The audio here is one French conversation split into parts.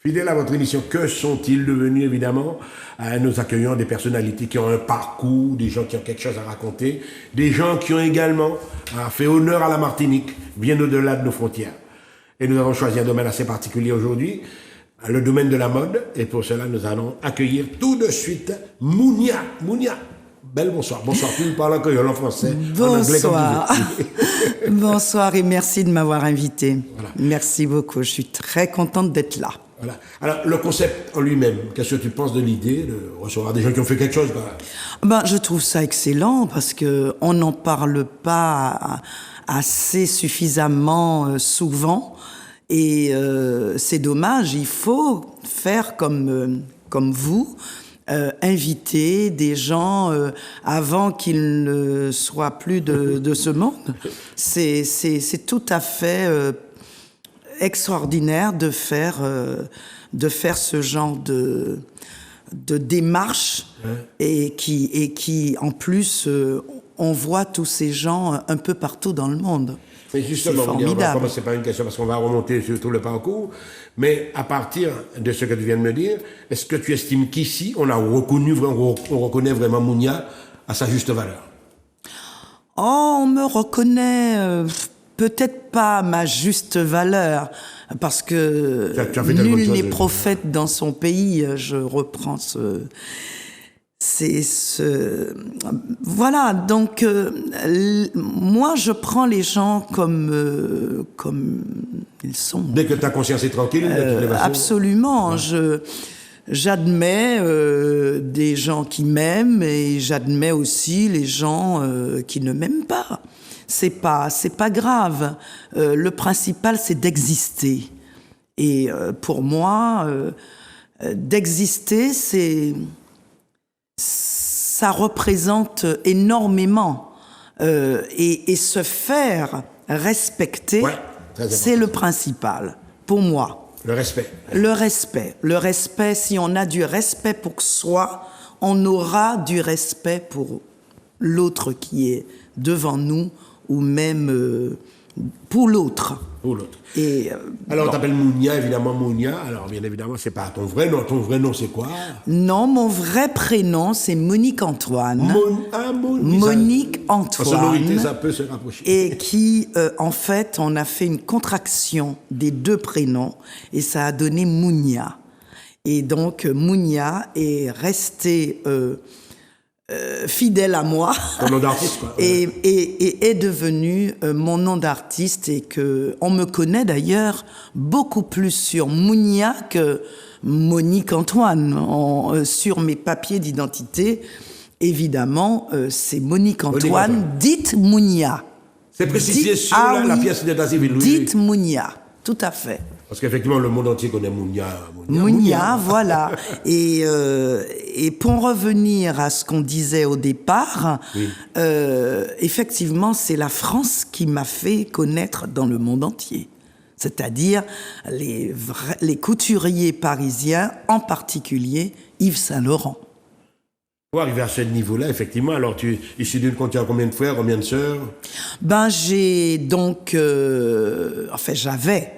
Fidèle à votre émission, que sont-ils devenus, évidemment? Nous accueillons des personnalités qui ont un parcours, des gens qui ont quelque chose à raconter, des gens qui ont également fait honneur à la Martinique, bien au-delà de nos frontières. Et nous avons choisi un domaine assez particulier aujourd'hui, le domaine de la mode. Et pour cela, nous allons accueillir tout de suite Mounia. Mounia, belle bonsoir. Bonsoir, tu me parles en français, bonsoir. En anglais comme tu veux. Bonsoir et merci de m'avoir invité. Voilà. Merci beaucoup, je suis très contente d'être là. Voilà. Alors, le concept en lui-même, qu'est-ce que tu penses de l'idée de recevoir des gens qui ont fait quelque chose? Je trouve ça excellent parce qu'on n'en parle pas assez suffisamment souvent et c'est dommage. Il faut faire comme vous, inviter des gens avant qu'ils ne soient plus de ce monde. C'est tout à fait extraordinaire de faire ce genre de démarche et qui en plus on voit tous ces gens un peu partout dans le monde. Mais justement, on va commencer par une question parce qu'on va remonter sur tout le parcours. Mais à partir de ce que tu viens de me dire, est-ce que tu estimes qu'ici on reconnaît vraiment Mounia à sa juste valeur? On me reconnaît peut-être pas à ma juste valeur, parce que nul n'est prophète dans son pays. Je reprends voilà, donc moi je prends les gens comme ils sont. Dès que ta conscience est tranquille, absolument. J'admets des gens qui m'aiment et j'admets aussi les gens qui ne m'aiment pas. C'est pas grave. Le principal, c'est d'exister. Et pour moi, d'exister, ça représente énormément. Et se faire respecter, c'est le principal, pour moi. Le respect. Le respect. Le respect, si on a du respect pour soi, on aura du respect pour l'autre qui est devant nous, ou même pour l'autre. Pour l'autre. Alors, on t'appelle Mounia, évidemment, Mounia. Alors, bien évidemment, c'est pas ton vrai nom. Ton vrai nom, c'est quoi? Non, mon vrai prénom, c'est Monique Antoine. Monique Antoine. En sonorité, ça peut se rapprocher. Et qui, en fait, on a fait une contraction des deux prénoms et ça a donné Mounia. Et donc, Mounia est resté fidèle à moi. Ton nom d'artiste, quoi. Et est devenu mon nom d'artiste et que on me connaît d'ailleurs beaucoup plus sur Mounia que Monique Antoine. Sur mes papiers d'identité, évidemment, c'est Monique Antoine, dite Mounia. C'est précisé sur la pièce d'état civil. Dite Mounia, tout à fait. Parce qu'effectivement, le monde entier connaît Mounia. Mounia, voilà. Et pour revenir à ce qu'on disait au départ, effectivement, c'est la France qui m'a fait connaître dans le monde entier. C'est-à-dire les couturiers parisiens, en particulier Yves Saint Laurent. Pour arriver à ce niveau-là, effectivement, alors tu es issu d'une combien de frères, combien de sœurs? J'ai donc... j'avais...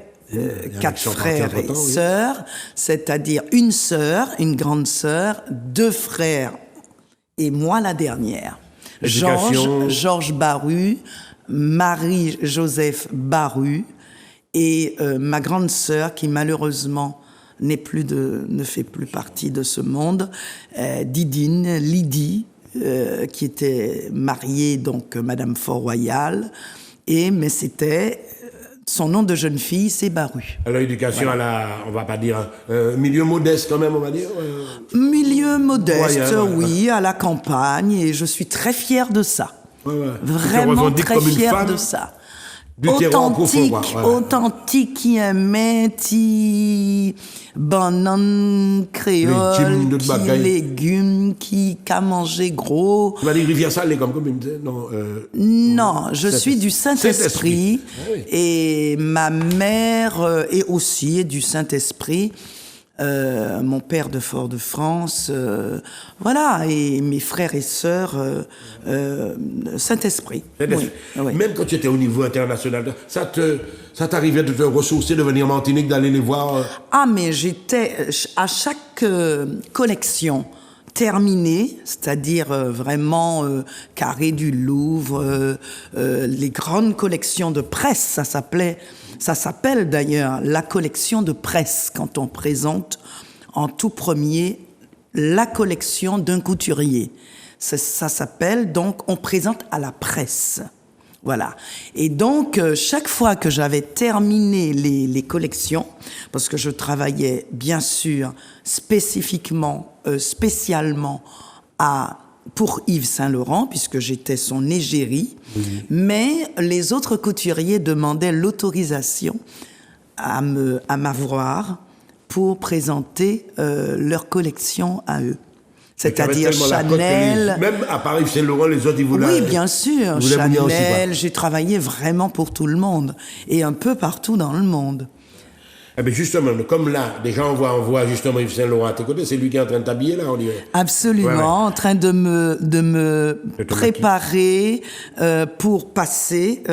4 frères et sœurs, c'est-à-dire une sœur, une grande sœur, 2 frères et moi la dernière. Georges Baru, Marie-Joseph Baru et ma grande sœur qui malheureusement ne fait plus partie de ce monde, Lydie, qui était mariée donc Madame Fort-Royal, mais c'était... Son nom de jeune fille, c'est Baru. Alors, l'éducation on va pas dire, milieu modeste quand même, on va dire Milieu modeste, oui, à la campagne, et je suis très fière de ça. Vraiment très fière de ça. Authentique, qui aimait, qui banane créole, qui légumes, qui a mangé gros. Tu vas dire Rivière Salée comme non, je suis du Saint-Esprit et ma mère est aussi du Saint-Esprit. mon père de Fort-de-France, voilà, et mes frères et sœurs, Saint-Esprit. Oui, oui. Même quand tu étais au niveau international, ça t'arrivait de te ressourcer, de venir en Martinique, d'aller les voir Ah, mais j'étais à chaque collection terminée, c'est-à-dire vraiment Carré du Louvre, les grandes collections de presse, ça s'appelle d'ailleurs la collection de presse quand on présente en tout premier la collection d'un couturier. Ça s'appelle donc, on présente à la presse. Voilà. Et donc, chaque fois que j'avais terminé les collections, parce que je travaillais bien sûr spécialement pour Yves Saint-Laurent, puisque j'étais son égérie, mais les autres couturiers demandaient l'autorisation à m'avoir pour présenter leur collection à eux. C'est-à-dire Chanel. Même à Paris, Saint-Laurent, les autres, ils voulaient. Oui, bien sûr. Chanel, j'ai travaillé vraiment pour tout le monde et un peu partout dans le monde. Eh bien justement, comme là, déjà on voit justement Yves Saint-Laurent à tes côtés, c'est lui qui est en train de t'habiller là, on dirait. Absolument, ouais. En train de me préparer pour passer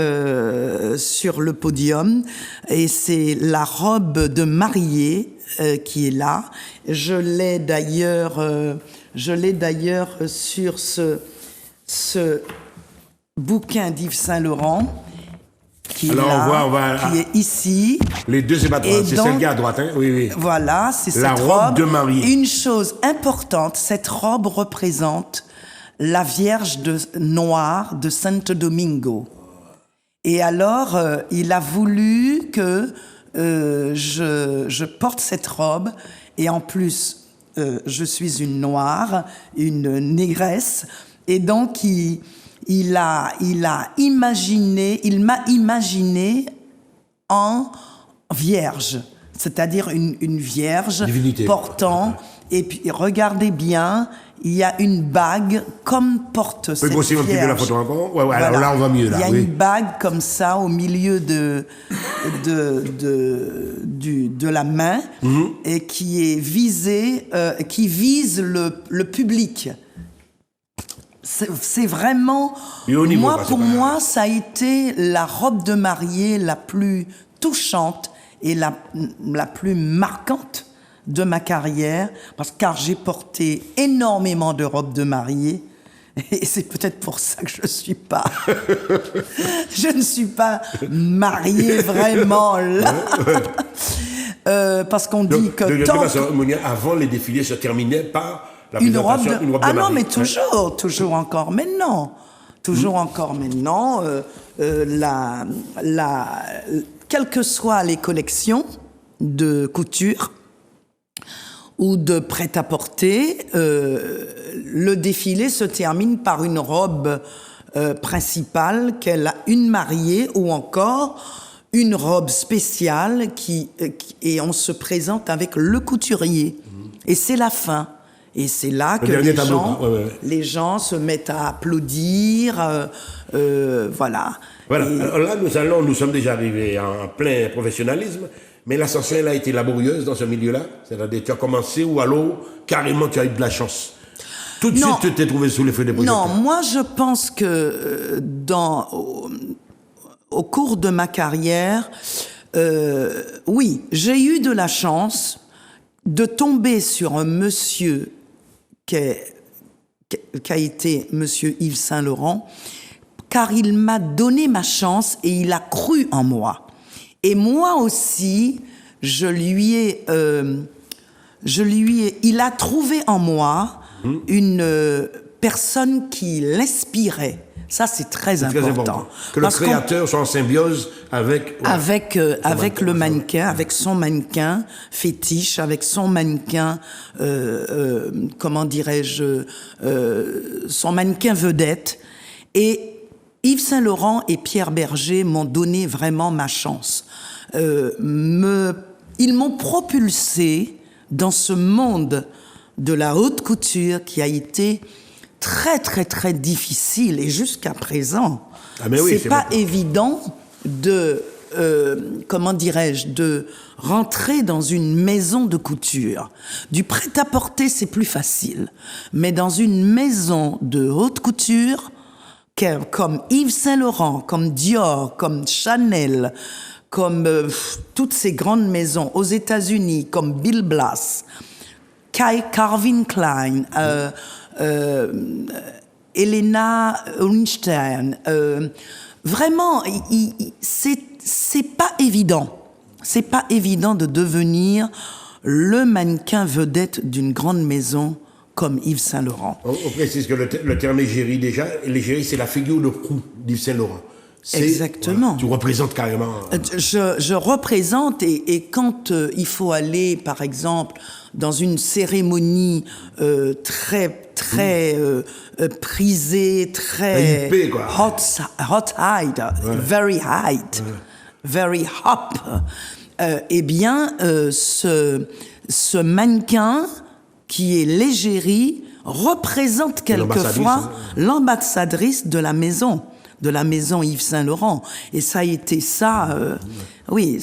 sur le podium. Et c'est la robe de mariée qui est là. Je l'ai d'ailleurs sur ce bouquin d'Yves Saint-Laurent. Qui est ici. Les deux, c'est pas droite, c'est celle qui est à droite, hein? Oui, oui. Voilà, c'est cette robe de mariée. Une chose importante, cette robe représente la Vierge noire de Santo Domingo. Et alors, il a voulu que je porte cette robe, et en plus, je suis une noire, une négresse, et donc il m'a imaginé en vierge, c'est-à-dire une vierge divinité, portant, et puis regardez bien, il y a une bague comme porte cette vierge. Un petit peu la photo encore. Ouais, voilà. Alors là on va mieux là. Il y a une bague comme ça au milieu de la main et qui est visée, qui vise le public. C'est vraiment... Pour moi, ça a été la robe de mariée la plus touchante et la plus marquante de ma carrière, car j'ai porté énormément de robes de mariée, et c'est peut-être pour ça que je ne suis pas mariée vraiment là. Parce qu'on dit que avant les défilés se terminaient par une robe de mariée. Ah non, mais toujours encore maintenant. Toujours encore maintenant, quelles que soient les collections de couture ou de prêt-à-porter, le défilé se termine par une robe principale qu'elle a une mariée ou encore une robe spéciale et on se présente avec le couturier. Et c'est la fin. Et c'est là que les gens se mettent à applaudir, voilà. Voilà. Alors là, nous sommes déjà arrivés en plein professionnalisme, mais l'ascension, elle a été laborieuse dans ce milieu-là. C'est-à-dire, tu as commencé ou alors, carrément, tu as eu de la chance. Tout de suite, tu t'es trouvé sous les feux des projecteurs. Non, moi, je pense que au cours de ma carrière, oui, j'ai eu de la chance de tomber sur un monsieur qui a été monsieur Yves Saint-Laurent, car il m'a donné ma chance et il a cru en moi. Et moi aussi, il a trouvé en moi une personne qui l'inspirait. Ça, c'est très important. Que le créateur soit en symbiose avec le mannequin, avec son mannequin fétiche, avec son mannequin, comment dirais-je, son mannequin vedette. Et Yves Saint-Laurent et Pierre Berger m'ont donné vraiment ma chance. Ils m'ont propulsé dans ce monde de la haute couture qui a été très, très, très difficile. Et jusqu'à présent, c'est pas évident de comment dirais-je, de rentrer dans une maison de couture. Du prêt-à-porter, c'est plus facile. Mais dans une maison de haute couture, comme Yves Saint Laurent, comme Dior, comme Chanel, comme toutes ces grandes maisons aux États-Unis, comme Bill Blass, Calvin Klein, Helena Rubinstein, vraiment, c'est pas évident. C'est pas évident de devenir le mannequin vedette d'une grande maison comme Yves Saint Laurent. On précise que le terme égérie, déjà, l'égérie, c'est la figure de proue d'Yves Saint Laurent. Exactement. Voilà, tu représentes carrément. Je représente et quand il faut aller, par exemple, dans une cérémonie très prisée, très hypée, quoi. hot hide, very hide, very hop. Eh bien, ce mannequin qui est l'égérie représente quelquefois l'ambassadrice de la maison Yves Saint Laurent. Et ça a été ça, oui,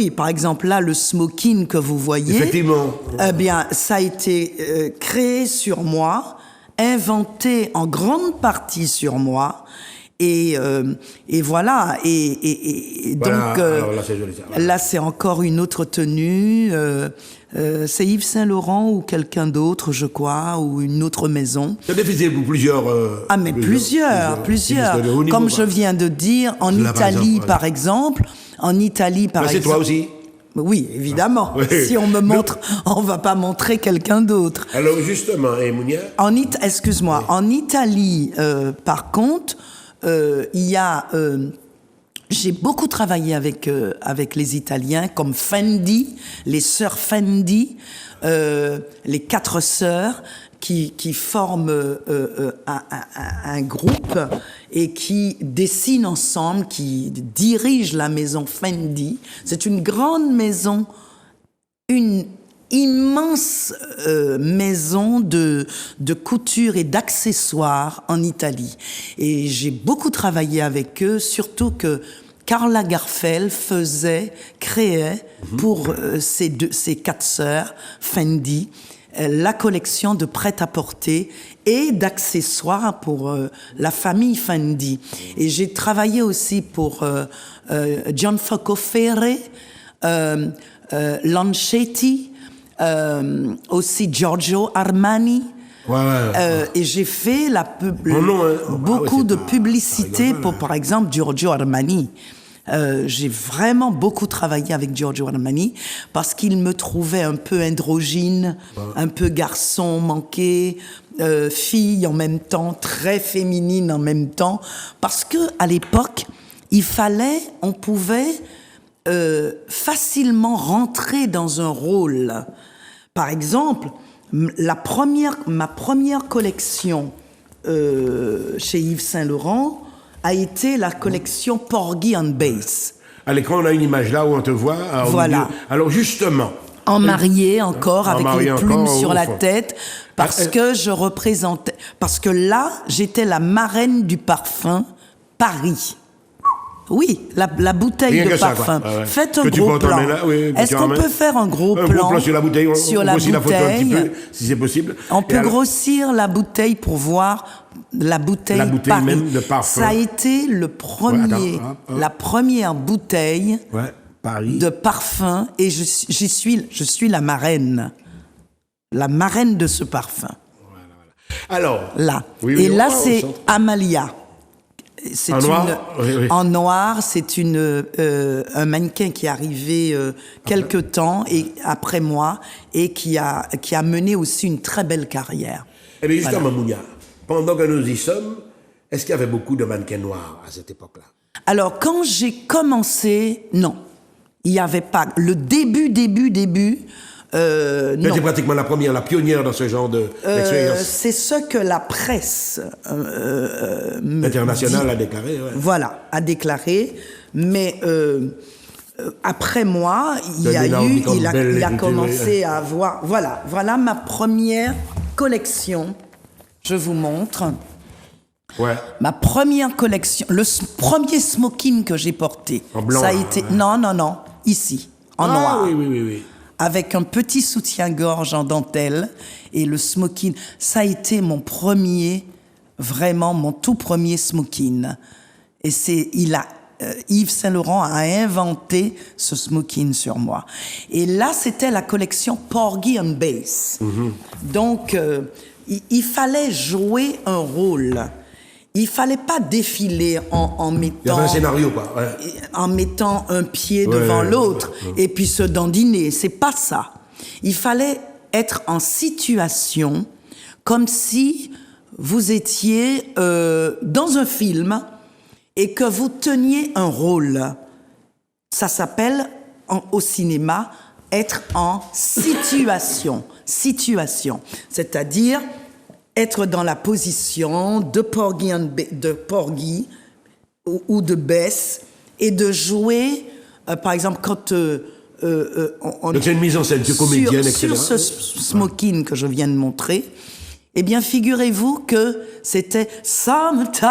par exemple, là, le smoking que vous voyez. Effectivement. Eh bien, ça a été créé sur moi, inventé en grande partie sur moi. Et voilà. Et voilà, donc, alors là, c'est joli, ça. Voilà. Là, c'est encore une autre tenue. C'est Yves Saint Laurent ou quelqu'un d'autre, je crois, ou une autre maison. Tu as diffusé plusieurs. Plusieurs. Comme je viens de dire, en Italie, par exemple. C'est toi aussi. Oui, évidemment. Oui. Si on me montre, on va pas montrer quelqu'un d'autre. Alors justement, Mounia. Excuse-moi. Oui. En Italie, par contre, il y a. J'ai beaucoup travaillé avec les Italiens, comme Fendi, les sœurs Fendi, les 4 sœurs qui forment un groupe et qui dessinent ensemble, qui dirigent la maison Fendi. C'est une grande maison, une immense maison de couture et d'accessoires en Italie. Et j'ai beaucoup travaillé avec eux, surtout que Karl Lagerfeld créait pour ces 4 sœurs, Fendi, la collection de prêt-à-porter et d'accessoires pour la famille Fendi. Et j'ai travaillé aussi pour Gianfranco Ferré, Lancetti, aussi Giorgio Armani. Et j'ai fait beaucoup de publicité pour, par exemple, Giorgio Armani. J'ai vraiment beaucoup travaillé avec Giorgio Armani parce qu'il me trouvait un peu androgyne, un peu garçon manqué, fille en même temps, très féminine en même temps. Parce que à l'époque, on pouvait facilement rentrer dans un rôle. Par exemple, ma première collection chez Yves Saint Laurent a été la collection Porgy and Bess. À l'écran, on a une image là où on te voit. Voilà. Alors justement. En mariée encore, avec les plumes sur la tête, parce que je représentais. Parce que là, j'étais la marraine du parfum Paris. Oui, la bouteille de parfum. Faites un gros plan. Est-ce qu'on peut faire un gros plan sur la bouteille? On grossit la photo un petit peu, si c'est possible. On peut grossir la bouteille pour voir la bouteille Paris. Même de parfum. Ça a été la première bouteille de parfum, et je suis la marraine de ce parfum. Alors. Là. Là, c'est Amalia. En noir, c'est un mannequin qui est arrivé quelque temps après moi et qui a mené aussi une très belle carrière. Eh bien justement, Mounia, pendant que nous y sommes, est-ce qu'il y avait beaucoup de mannequins noirs à cette époque-là? Alors, quand j'ai commencé, non. Il n'y avait pas. Le début, non. C'était pratiquement la première, la pionnière dans ce genre d'expérience. C'est ce que la presse internationale a déclaré. Ouais. Voilà, a déclaré. Mais après moi, il a commencé à avoir. Voilà ma première collection. Je vous montre. Ouais. Ma première collection, premier smoking que j'ai porté, En blanc, ça a là, été... ouais. Non, ici, en noir. Oui. Avec un petit soutien-gorge en dentelle et le smoking. Ça a été mon tout premier smoking. Et Yves Saint Laurent a inventé ce smoking sur moi. Et là, c'était la collection Porgy and Bess. Donc, il fallait jouer un rôle. Il fallait pas défiler en mettant... Il y avait un scénario, quoi. Ouais. En mettant un pied devant l'autre et puis se dandiner. C'est pas ça. Il fallait être en situation comme si vous étiez dans un film et que vous teniez un rôle. Ça s'appelle, au cinéma, être en situation. Situation. C'est-à-dire être dans la position de Porgy ou de Bess et de jouer, par exemple, quand Donc c'est une mise en scène, tu es comédienne, etc. Sur ce smoking que je viens de montrer, eh bien, figurez-vous que c'était Summertime.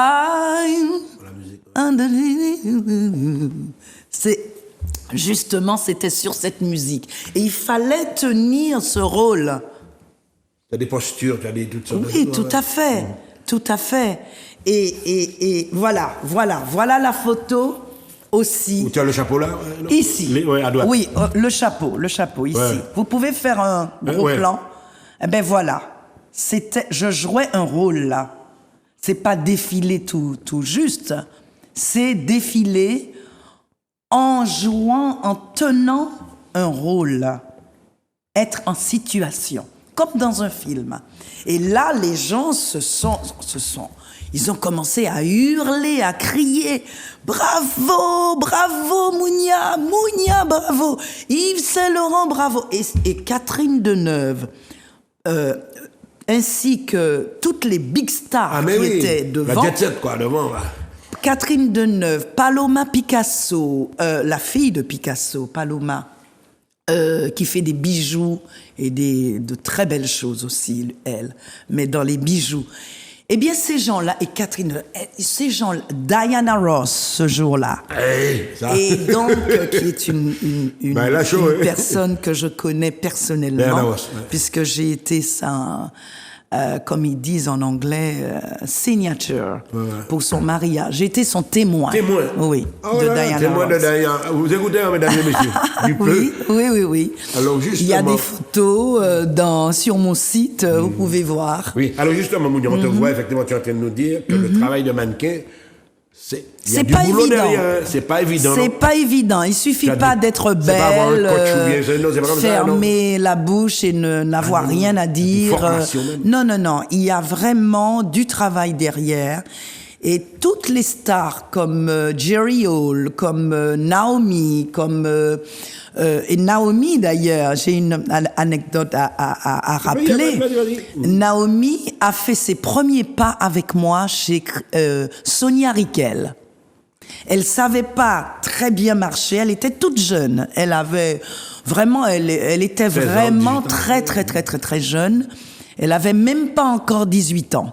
C'était sur cette musique. Et il fallait tenir ce rôle. Tu as des postures, tu as toutes sortes de Oui, choses. tout à fait. Tout à fait. Et voilà la photo aussi. Où tu as le chapeau là non Ici. À droite. Oui, le chapeau ici. Ouais. Vous pouvez faire un gros Ouais. plan. Eh ben voilà. Je jouais un rôle là. C'est pas défiler tout juste. C'est défiler en jouant, en tenant un rôle. Être en situation. Comme dans un film. Et là, les gens ils ont commencé à hurler, à crier « Bravo, bravo Mounia, Mounia, bravo, Yves Saint Laurent, bravo !» Et Catherine Deneuve, ainsi que toutes les big stars étaient devant. La jet set, quoi, devant. Ouais. Catherine Deneuve, Paloma Picasso, la fille de Picasso, Paloma, qui fait des bijoux et de très belles choses aussi, elle, mais dans les bijoux. Eh bien, ces gens-là, et Catherine, ces gens-là, Diana Ross, ce jour-là, et donc, qui est une personne que je connais personnellement, Ross, puisque j'ai été comme ils disent en anglais, signature pour son mariage. J'ai été son témoin. Témoin? Oui, de Diana témoin Ross. de Diana. Vous écoutez, hein, mesdames et messieurs, du peu. Oui. Alors, justement... Il y a des photos sur mon site, vous pouvez voir. Oui, alors justement, Mounia, on te voit, effectivement, tu es en train de nous dire que le travail de mannequin, C'est pas évident. C'est pas évident. C'est pas évident. Il suffit pas d'être c'est pas avoir un belle, coach ou bien, non, c'est pas comme ça, fermer la bouche et n'avoir rien à dire. formation même. Non. Il y a vraiment du travail derrière. Et toutes les stars comme Jerry Hall, comme Naomi, et Naomi d'ailleurs, j'ai une anecdote à rappeler. Vas-y. Naomi a fait ses premiers pas avec moi chez Sonia Rykiel. Elle savait pas très bien marcher, elle était toute jeune. Elle était vraiment très jeune. Elle avait même pas encore 18 ans.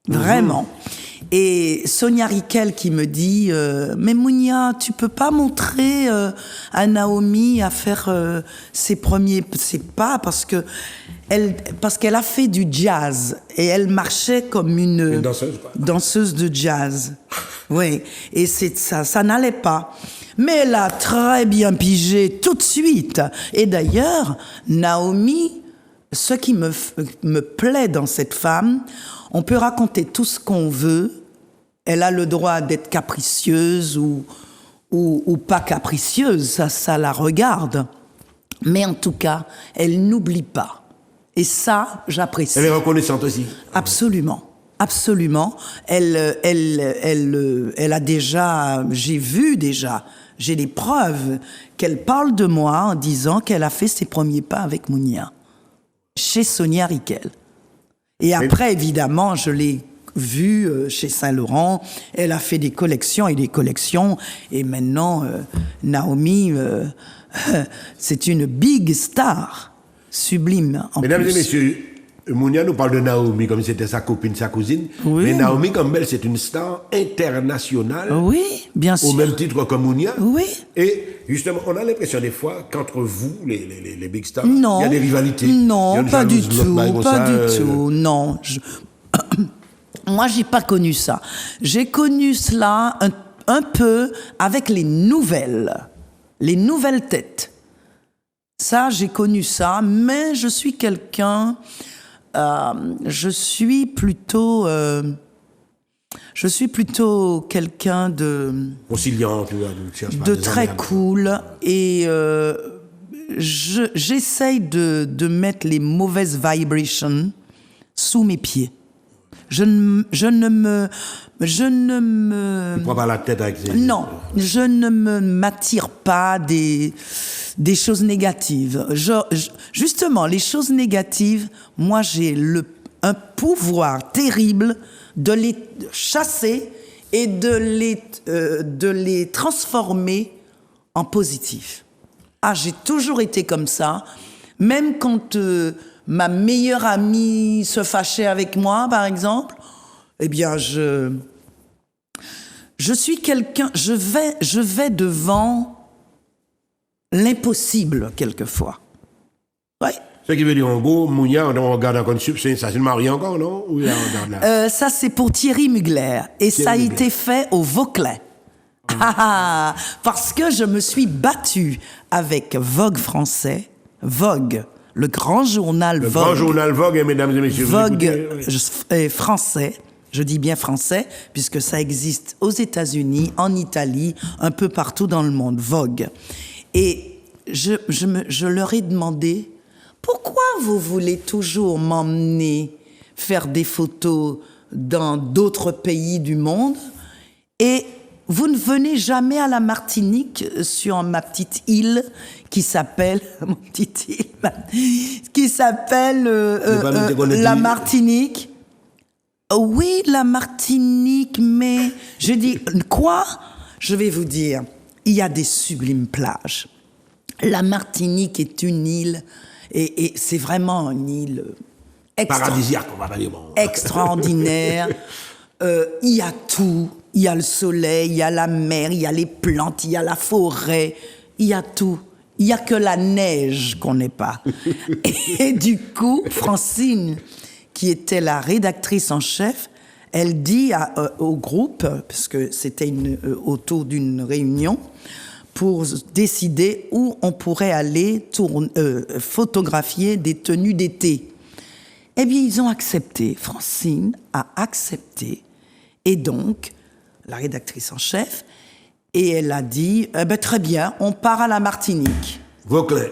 Vraiment. Et Sonia Rykiel qui me dit mais Mounia, tu peux pas montrer à Naomi à faire ses premiers pas parce qu'elle a fait du jazz et elle marchait comme une danseuse, quoi. Danseuse de jazz. Oui, et ça n'allait pas. Mais elle a très bien pigé tout de suite. Et d'ailleurs, Naomi, ce qui me plaît dans cette femme, on peut raconter tout ce qu'on veut. Elle a le droit d'être capricieuse ou pas capricieuse, ça la regarde. Mais en tout cas, elle n'oublie pas. Et ça, j'apprécie. Elle est reconnaissante aussi. Absolument. Elle a déjà, j'ai des preuves qu'elle parle de moi en disant qu'elle a fait ses premiers pas avec Mounia, chez Sonia Rykiel. Et après, évidemment, je l'ai vue chez Saint Laurent. Elle a fait des collections. Et maintenant, Naomi, c'est une big star, sublime. Mesdames et messieurs, Mounia nous parle de Naomi comme si c'était sa copine, sa cousine. Oui. Mais Naomi Campbell, c'est une star internationale. Oui, bien sûr. Au même titre que Mounia. Oui. Et justement, on a l'impression des fois qu'entre vous, les big stars, Non. il y a des rivalités. Non, Il y a une pas du jalouse, l'autre tout, bail comme pas ça, du tout, non. Moi, j'ai pas connu ça. J'ai connu cela un peu avec les nouvelles têtes. Ça, j'ai connu ça, mais je suis quelqu'un, je suis plutôt quelqu'un conciliant, tu vois, de très cool et j'essaye de mettre les mauvaises vibrations sous mes pieds. Je ne me Tu prends pas la tête avec ces... non, je ne m'attire pas des choses négatives. Justement, les choses négatives, moi j'ai un pouvoir terrible de les chasser et de les transformer en positifs. Ah, j'ai toujours été comme ça, même quand ma meilleure amie se fâchait avec moi, par exemple, eh bien je suis quelqu'un, je vais devant l'impossible quelquefois. Ouais. Ce qui veut dire, en gros, Mounia, on regarde encore une substance, ça c'est le mari encore, non? Ou là, on regarde là? Ça, c'est pour Thierry Mugler. Et Thierry ça a Mugler. été fait au Vauclin. Ah, parce que je me suis battue avec Vogue français, Vogue, le grand journal Le Vogue. grand journal Vogue, et mesdames et messieurs, vous Vogue écoutez, français, je dis bien français, puisque ça existe aux États-Unis, en Italie, un peu partout dans le monde, Vogue. Et je leur ai demandé, pourquoi vous voulez toujours m'emmener faire des photos dans d'autres pays du monde et vous ne venez jamais à la Martinique sur ma petite île qui s'appelle la Martinique. Oui, la Martinique, mais je dis quoi? Je vais vous dire, il y a des sublimes plages. La Martinique est une île et c'est vraiment une île paradisiaque, on va pas dire. Bon. extraordinaire. Il y a tout. Il y a le soleil, il y a la mer, il y a les plantes, il y a la forêt, il y a tout. Il n'y a que la neige qu'on n'ait pas. Et du coup, Francine, qui était la rédactrice en chef, elle dit au groupe, parce que c'était autour d'une réunion, pour décider où on pourrait aller photographier des tenues d'été. Eh bien, ils ont accepté. Francine a accepté. Et donc, la rédactrice en chef, et elle a dit, très bien, on part à la Martinique. Vauclin.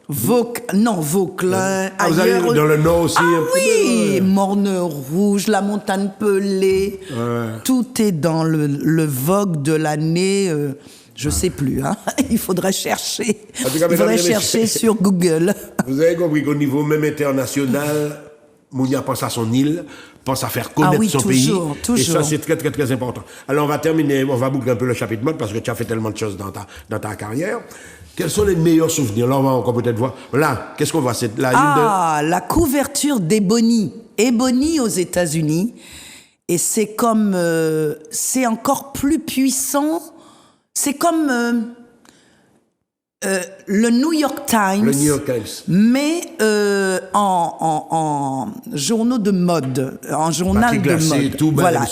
Vauclin, Ah, vous allez dans le nord aussi un peu? Oui, Morne-Rouge, la montagne Pelée, tout est dans le Vogue de l'année, je sais plus, hein. Il faudrait chercher, sur Google. Vous avez compris qu'au niveau même international, Mounia pense à son île, pense à faire connaître son toujours, pays. Toujours. Et ça, c'est très, très, très important. Alors, on va terminer, on va boucler un peu le chapitre mode parce que tu as fait tellement de choses dans ta carrière. Quels sont les meilleurs souvenirs? Là, on va encore peut-être voir. Là, qu'est-ce qu'on voit? C'est la couverture d'Ebony. Ebony aux États-Unis. Et c'est comme... c'est encore plus puissant. C'est comme... le New York Times, mais en journaux de mode, en journal de mode. Tout, voilà,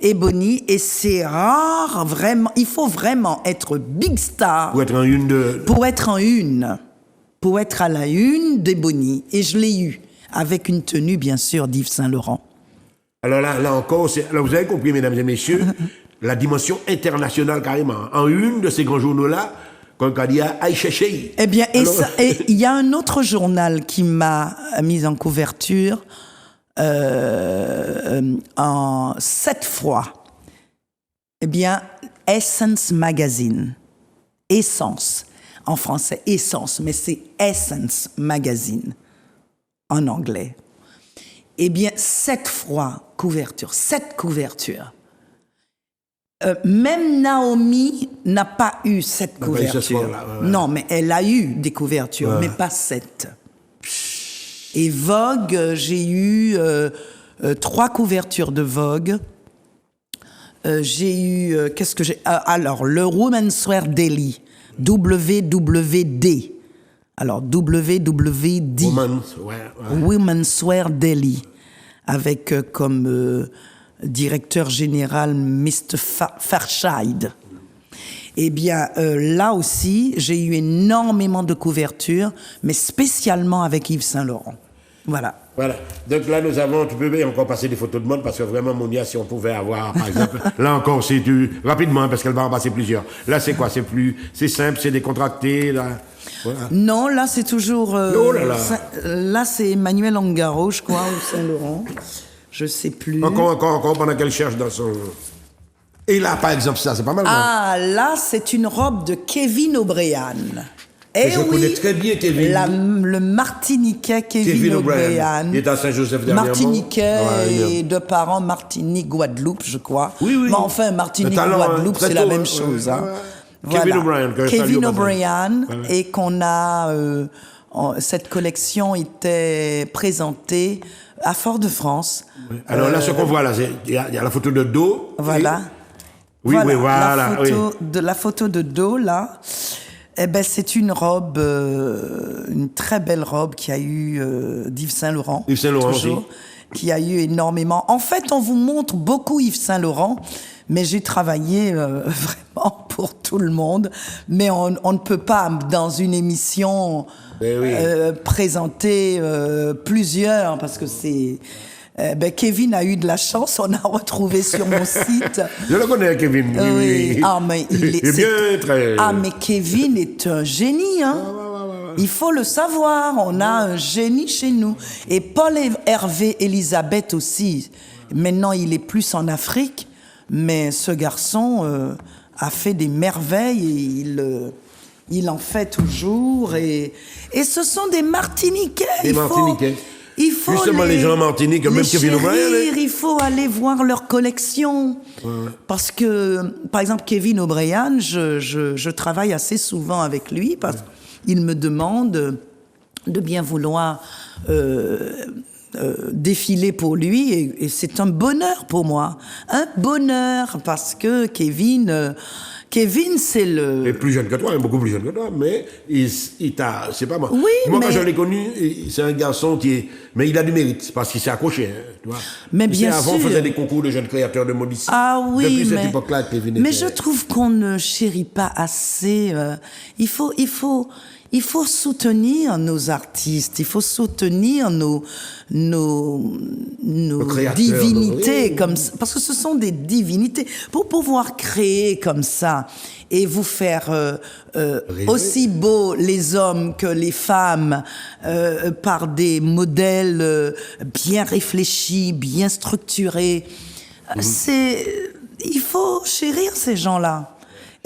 Ebony, et c'est rare, vraiment. Il faut vraiment être big star pour être en une pour être à la une d'Ebony. Et je l'ai eu avec une tenue, bien sûr, d'Yves Saint-Laurent. Alors là encore, alors vous avez compris, mesdames et messieurs, la dimension internationale carrément. En une de ces grands journaux-là. Eh bien, et il y a un autre journal qui m'a mise en couverture en 7 fois. Eh bien, Essence Magazine. Essence. En français, Essence, mais c'est Essence Magazine. En anglais. Eh bien, 7 fois couverture. 7 couvertures. Même Naomi n'a pas eu cette couverture. Non, mais elle a eu des couvertures, mais pas 7. Et Vogue, j'ai eu 3 couvertures de Vogue. J'ai eu, qu'est-ce que j'ai... alors, le Women's Wear Daily, WWD. Alors, WWD. Women's Wear Daily. Avec comme directeur général Mr. Fairchild. Eh bien, là aussi, j'ai eu énormément de couvertures, mais spécialement avec Yves Saint-Laurent. Voilà. Voilà. Donc là, nous avons, tu peux encore passer des photos de mode parce que vraiment, Monia, si on pouvait avoir, par exemple, là encore, c'est rapidement, parce qu'elle va en passer plusieurs. Là, c'est quoi? C'est simple, c'est décontracté, là. Voilà. Non, là, c'est toujours, oh là là. là, c'est Emmanuel Ongaro, je crois, ou Saint-Laurent. Je sais plus. Encore, pendant qu'elle cherche dans son... Et là, par exemple, ça, c'est pas mal. Ah, là, c'est une robe de Kevin O'Brien. Et je connais très bien Kevin. Le Martiniquais Kevin O'Brien. Il est à Saint-Joseph dernièrement. Martiniquais et de parents Martinique, Guadeloupe, je crois. Oui. Mais enfin, Martinique, Guadeloupe, c'est la même chose. Hein. Voilà. Kevin O'Brien. Kevin O'Brien. Voilà. Et qu'on a... cette collection était présentée à Fort-de-France. Oui. Alors là, ce qu'on voit là, il y a la photo de dos. Voilà. Oui, voilà. La photo de dos, là... Eh ben, c'est une robe, une très belle robe qui a eu d'Yves Saint-Laurent. Yves Saint-Laurent toujours, aussi. Qui a eu énormément. En fait, on vous montre beaucoup Yves Saint-Laurent, mais j'ai travaillé vraiment pour tout le monde. Mais on ne peut pas, dans une émission, présenter plusieurs, parce que c'est... Kevin a eu de la chance, on a retrouvé sur mon site. Je le connais, Kevin. Oui. Ah, mais il est bien très... Ah, mais Kevin est un génie, hein. Il faut le savoir, on a un génie chez nous. Et Paul Hervé Elisabeth aussi. Maintenant, il est plus en Afrique, mais ce garçon a fait des merveilles et il en fait toujours. Et ce sont des Martiniquais. Il faut justement les gens en Martinique, même Kevin O'Brien. Il faut aller voir leur collection. Parce que, par exemple, Kevin O'Brien, je travaille assez souvent avec lui parce qu'il me demande de bien vouloir défiler pour lui et c'est un bonheur pour moi. Un bonheur parce que Kevin, c'est le... Il est plus jeune que toi, beaucoup plus jeune que toi, mais il t'a... C'est pas moi. Oui, moi, quand je l'ai connu, c'est un garçon qui est... Mais il a du mérite, parce qu'il s'est accroché. Hein, tu vois. Mais bien sûr. Avant, on faisait des concours de jeunes créateurs de mode ici. Ah oui, depuis cette époque-là, Kevin mais je trouve qu'on ne chérit pas assez. Il faut soutenir nos artistes, il faut soutenir nos divinités, comme ça, parce que ce sont des divinités. Pour pouvoir créer comme ça et vous faire aussi beaux les hommes que les femmes par des modèles bien réfléchis, bien structurés, il faut chérir ces gens-là.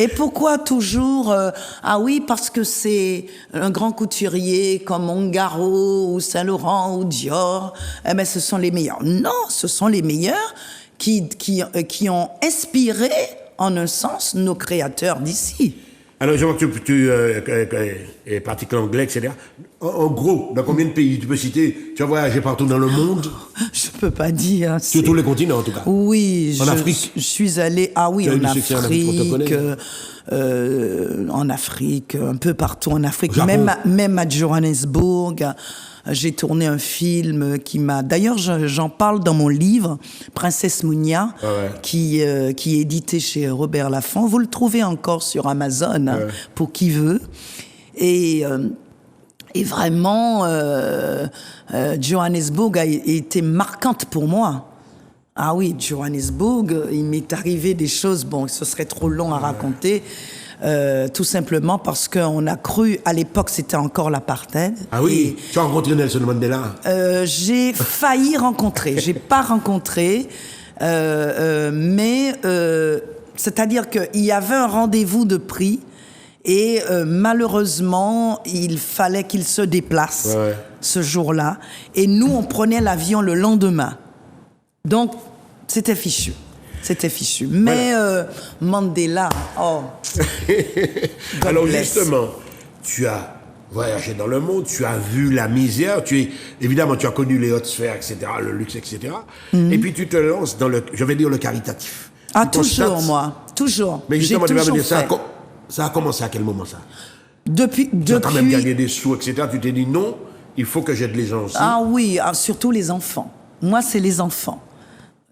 Et pourquoi toujours ah oui, parce que c'est un grand couturier comme Ongaro ou Saint-Laurent ou Dior, eh ben ce sont les meilleurs. Non, ce sont les meilleurs qui ont inspiré en un sens nos créateurs d'ici. Alors, je vois que tu pratiques l'anglais, etc. En gros, dans combien de pays tu peux citer? Tu as voyagé partout dans le monde? Je peux pas dire. Sur tous les continents, en tout cas. Oui. En Afrique? Je suis allée, en Afrique, un peu partout en Afrique. Même à Johannesburg. J'ai tourné un film qui m'a... D'ailleurs, j'en parle dans mon livre, Princesse Mounia, qui est édité chez Robert Laffont. Vous le trouvez encore sur Amazon, pour qui veut. Et vraiment, Johannesburg a été marquante pour moi. Ah oui, Johannesburg, il m'est arrivé des choses, bon, ce serait trop long à raconter, tout simplement parce qu'on a cru, à l'époque, c'était encore l'apartheid. Ah oui, tu as rencontré Nelson Mandela? J'ai failli rencontrer, j'ai pas rencontré, mais c'est-à-dire qu'il y avait un rendez-vous de pris et malheureusement, il fallait qu'il se déplace ce jour-là. Et nous, on prenait l'avion le lendemain. Donc, c'était fichu. C'était fichu. Mais Mandela, alors justement, tu as voyagé dans le monde, tu as vu la misère, évidemment, tu as connu les hautes sphères, etc., le luxe, etc. Et puis tu te lances dans je vais dire, le caritatif. Ah, Tu toujours, constates- moi. Toujours. Mais J'ai justement, tu vas me toujours dire, fait. ça a commencé à quel moment, ça? Depuis, Tu as quand même depuis, gagné des sous, etc. Tu t'es dit, non, il faut que j'aide les gens aussi. ah oui, surtout les enfants. Moi, c'est les enfants.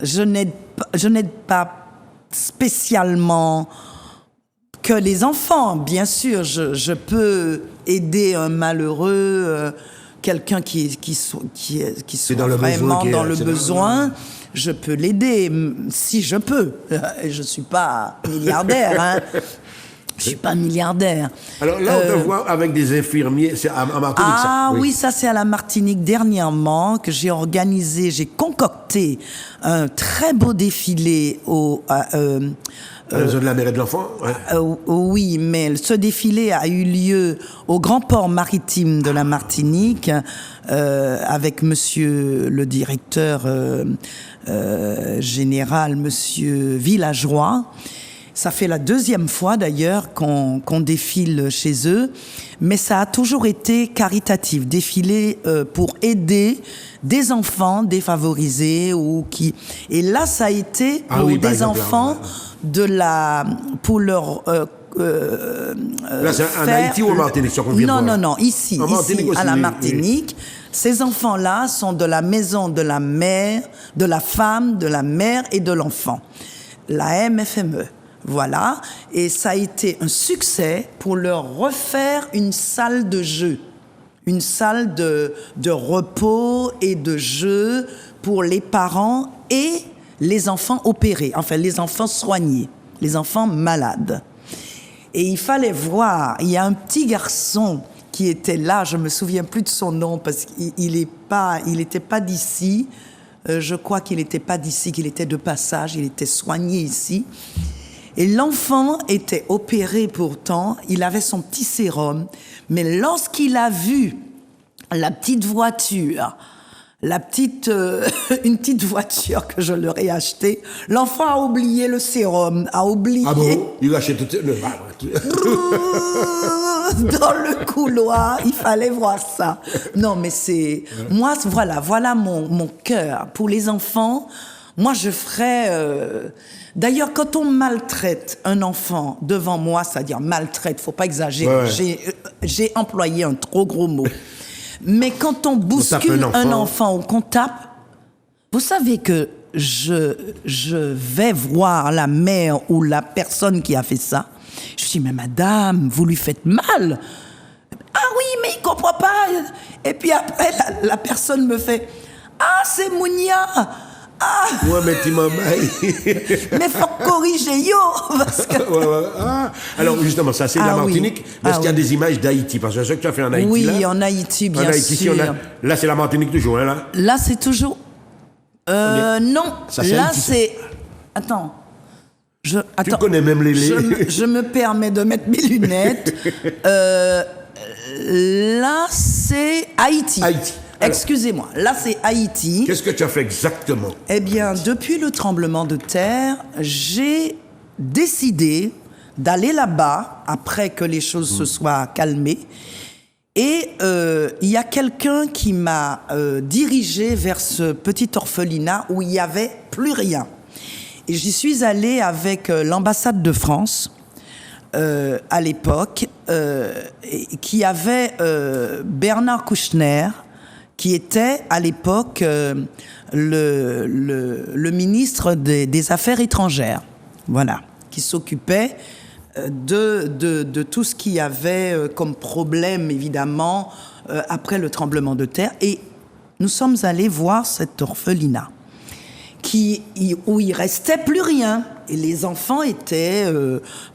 Je n'aide pas spécialement que les enfants. Bien sûr, je peux aider un malheureux, quelqu'un qui soit dans le vraiment besoin, dans le c'est besoin. Je peux l'aider, si je peux. Je suis pas milliardaire, hein. Je suis pas milliardaire. Alors là, on te voit avec des infirmiers, c'est à Martinique, Ah ça? oui, ça c'est à la Martinique dernièrement que j'ai organisé, j'ai concocté un très beau défilé Réseau de la mère et de l'enfant, ouais. oui, mais ce défilé a eu lieu au grand port maritime de la Martinique avec monsieur le directeur général, monsieur Villageois. Ça fait la deuxième fois d'ailleurs qu'on défile chez eux, mais ça a toujours été caritatif, défilé pour aider des enfants défavorisés et là ça a été pour oui, par des exemple, enfants pour leur Là, c'est en Haïti ou en Martinique, ça qu'on vient de voir? Non, ici, En Martinique aussi, à la oui, Martinique. Ces enfants-là sont de la maison de la mère, de la femme, de la mère et de l'enfant. La MFME. Voilà. Et ça a été un succès pour leur refaire une salle de jeu. Une salle de repos et de jeu pour les parents et les enfants opérés. Enfin, les enfants soignés. Les enfants malades. Et il fallait voir, il y a un petit garçon qui était là, je me souviens plus de son nom parce qu'il était pas d'ici. Je crois qu'il n'était pas d'ici, qu'il était de passage, il était soigné ici. Et l'enfant était opéré pourtant, il avait son petit sérum, mais lorsqu'il a vu la petite voiture, une petite voiture que je leur ai achetée, l'enfant a oublié le sérum, a oublié. Ah bon? Il a acheté tout. Dans le couloir, il fallait voir ça. Non, mais c'est... Moi, voilà mon cœur. Pour les enfants, moi, je ferais... D'ailleurs, quand on maltraite un enfant devant moi, c'est-à-dire maltraite, faut pas exagérer, Ouais. J'ai employé un trop gros mot. Mais quand on bouscule un enfant ou qu'on tape, vous savez que je vais voir la mère ou la personne qui a fait ça. Je dis, mais madame, vous lui faites mal. Ah oui, mais il comprend pas. Et puis après, la personne me fait, ah, c'est Mounia. Ah. Ouais, mais tu m'as Mais faut corriger, yo. Parce que... ouais. Ah. Alors, justement, ça, c'est la Martinique. Oui. Mais est-ce qu'il y a des images d'Haïti? Parce que c'est ce que tu as fait en Haïti. Oui, là. en Haïti, bien en Haïti, sûr. Là, c'est la Martinique toujours, hein, là? Là, c'est toujours... non. Ça, c'est là, Haïti, ça. c'est... Attends. Tu connais même les... Je me permets de mettre mes lunettes. Là, c'est Haïti. Haïti. Alors, excusez-moi, là c'est Haïti. Qu'est-ce que tu as fait exactement? Eh bien, depuis le tremblement de terre, j'ai décidé d'aller là-bas, après que les choses se soient calmées. Et il y a quelqu'un qui m'a dirigé vers ce petit orphelinat où il n'y avait plus rien. Et j'y suis allée avec l'ambassade de France, à l'époque, qui avait Bernard Kouchner, qui était à l'époque le ministre des Affaires étrangères, voilà, qui s'occupait de tout ce qu'il y avait comme problème, évidemment, après le tremblement de terre. Et nous sommes allés voir cet orphelinat où il restait plus rien. Et les enfants étaient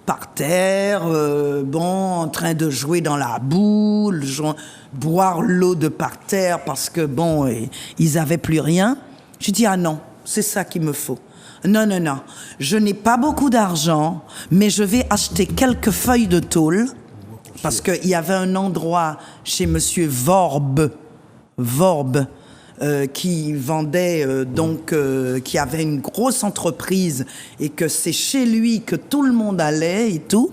par terre, en train de jouer dans la boule, boire l'eau de par terre parce que, ils avaient plus rien. Je dis, ah non, c'est ça qu'il me faut. Non, je n'ai pas beaucoup d'argent, mais je vais acheter quelques feuilles de tôle parce qu'il y avait un endroit chez monsieur Vorbe, qui vendait, qui avait une grosse entreprise et que c'est chez lui que tout le monde allait et tout.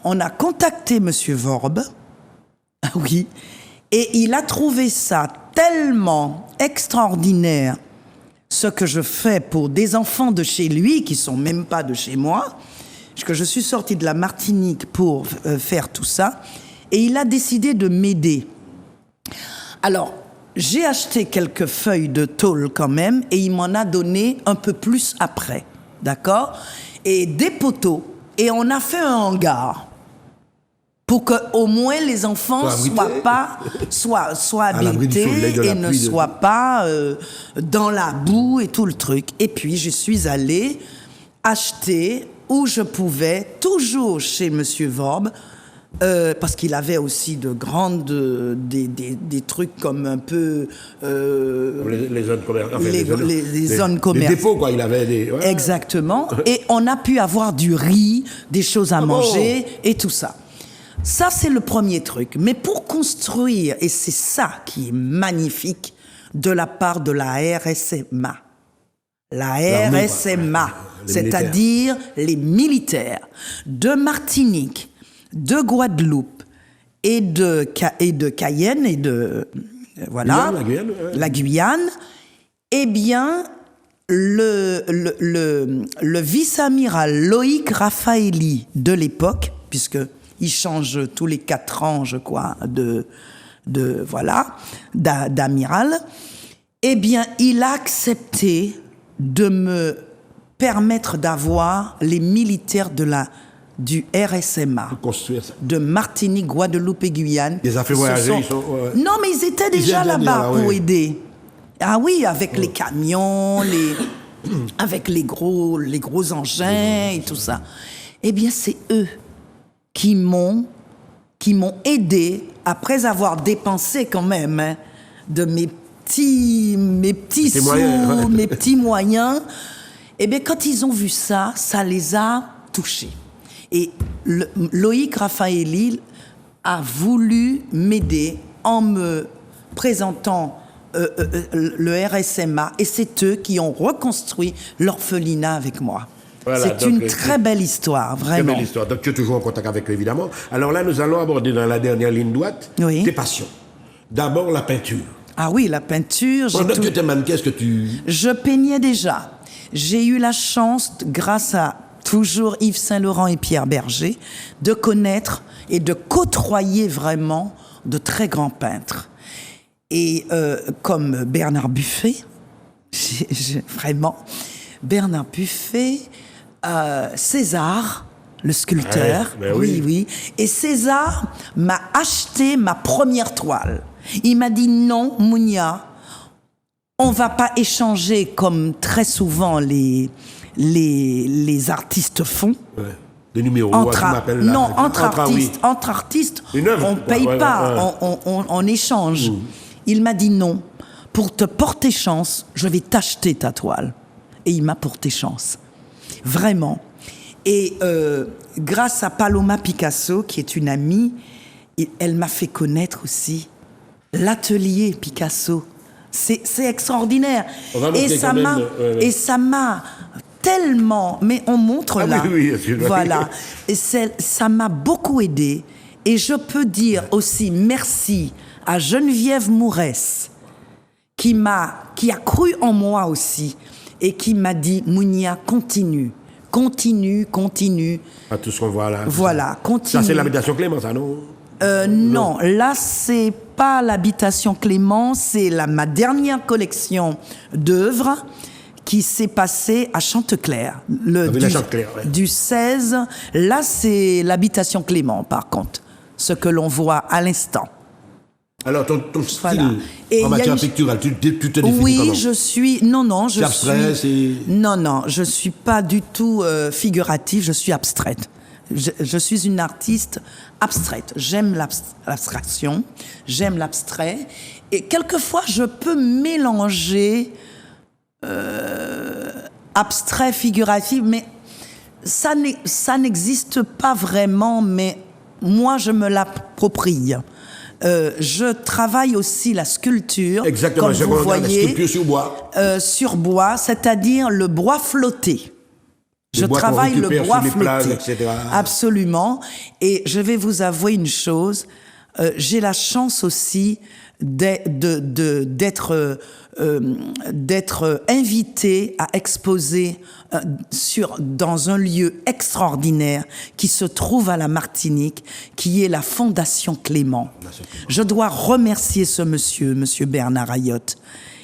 On a contacté monsieur Vorbe Ah oui. Et il a trouvé ça tellement extraordinaire, ce que je fais pour des enfants de chez lui, qui sont même pas de chez moi, que je suis sortie de la Martinique pour faire tout ça, et il a décidé de m'aider. Alors, j'ai acheté quelques feuilles de tôle quand même, et il m'en a donné un peu plus après, d'accord? Et des poteaux, et on a fait un hangar pour que au moins les enfants soient abrités et ne soient pas dans la boue et tout le truc. Et puis je suis allée acheter où je pouvais, toujours chez Monsieur Vorbe, parce qu'il avait aussi de grandes des trucs comme un peu les zones commerciales, enfin, les zones commerciales, les dépôts, quoi. Il avait des exactement. Et on a pu avoir du riz, des choses à manger et tout ça. Ça, c'est le premier truc. Mais pour construire, et c'est ça qui est magnifique de la part de la RSMA, c'est-à-dire les militaires de Martinique, de Guadeloupe et de Cayenne et de voilà, la Guyane, eh bien, le vice-amiral Loïc Raffaelli de l'époque, puisque il change tous les 4 ans, je crois, d'amiral. Eh bien, il a accepté de me permettre d'avoir les militaires du RSMA, de Martinique, Guadeloupe et Guyane. Ils ont fait voyager, Non, mais ils étaient déjà là-bas pour aider. Ah oui, avec les camions, avec les gros engins et tout ça. Eh bien, c'est eux qui m'ont aidé, après avoir dépensé quand même de mes petits sous, moyens, mes petits moyens. Eh bien, quand ils ont vu ça, ça les a touchés. Et Loïc Raffaelli a voulu m'aider en me présentant le RSMA, et c'est eux qui ont reconstruit l'orphelinat avec moi. Voilà, c'est une très belle histoire, vraiment. Très belle histoire. Donc, tu es toujours en contact avec eux, évidemment. Alors là, nous allons aborder dans la dernière ligne droite tes passions. D'abord, la peinture. Ah oui, la peinture. Pendant que tu étais mannequin, qu'est-ce que tu... Je peignais déjà. J'ai eu la chance, grâce à toujours Yves Saint-Laurent et Pierre Berger, de connaître et de côtoyer vraiment de très grands peintres. Et comme Bernard Buffet, vraiment, Bernard Buffet... César, le sculpteur, oui. Et César m'a acheté ma première toile. Il m'a dit non, Mounia, on va pas échanger comme très souvent les artistes font. Ouais. Des numéros, entre artistes, on paye pas, on échange. Il m'a dit non, pour te porter chance, je vais t'acheter ta toile. Et il m'a porté chance. Vraiment. Et grâce à Paloma Picasso, qui est une amie, elle m'a fait connaître aussi l'atelier Picasso. C'est extraordinaire. Et ça m'a tellement... Mais on montre là. Oui, voilà. Et ça m'a beaucoup aidé. Et je peux dire aussi merci à Geneviève Mourès, qui a cru en moi aussi. Et qui m'a dit, Mounia, continue. À tout ce qu'on voit là. Voilà, continue. Ça, c'est l'habitation Clément, ça, non? Non, là, c'est pas l'habitation Clément, c'est ma dernière collection d'œuvres qui s'est passée à Chanteclair. Du 16, là, c'est l'habitation Clément, par contre, ce que l'on voit à l'instant. Alors, ton style en matière picturale, tu te définis comment? Oui, je suis... Non, je abstrait, suis... Non, je suis pas du tout figurative, je suis abstraite. Je suis une artiste abstraite. J'aime l'abstraction, j'aime l'abstrait. Et quelquefois, je peux mélanger abstrait, figuratif, mais ça n'existe pas vraiment, mais moi, je me l'approprie. Je travaille aussi la sculpture. Exactement, comme vous voyez, la sculpture sur bois. Sur bois, c'est-à-dire le bois flotté. Je travaille le bois flotté. Plages, etc. Absolument. Et je vais vous avouer une chose. j'ai la chance aussi d'être invitée à exposer dans un lieu extraordinaire qui se trouve à la Martinique, qui est la Fondation Clément. Je dois remercier ce monsieur Bernard Ayotte.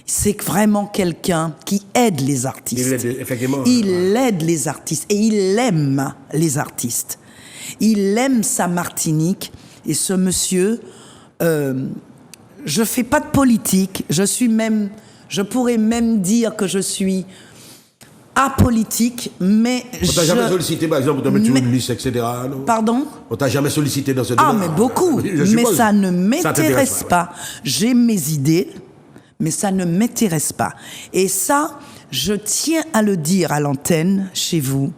C'est vraiment quelqu'un qui aide les artistes. Il aide les artistes et il aime les artistes. Il aime sa Martinique. Et ce monsieur, je fais pas de politique. Je pourrais même dire que je suis apolitique, mais on t'a jamais sollicité, par exemple, pour te mettre sur une liste, etc. Non? Pardon? On t'a jamais sollicité dans ce domaine? Ah, mais beaucoup. Mais ça ne m'intéresse pas. J'ai mes idées, mais ça ne m'intéresse pas. Et ça, je tiens à le dire à l'antenne, chez vous.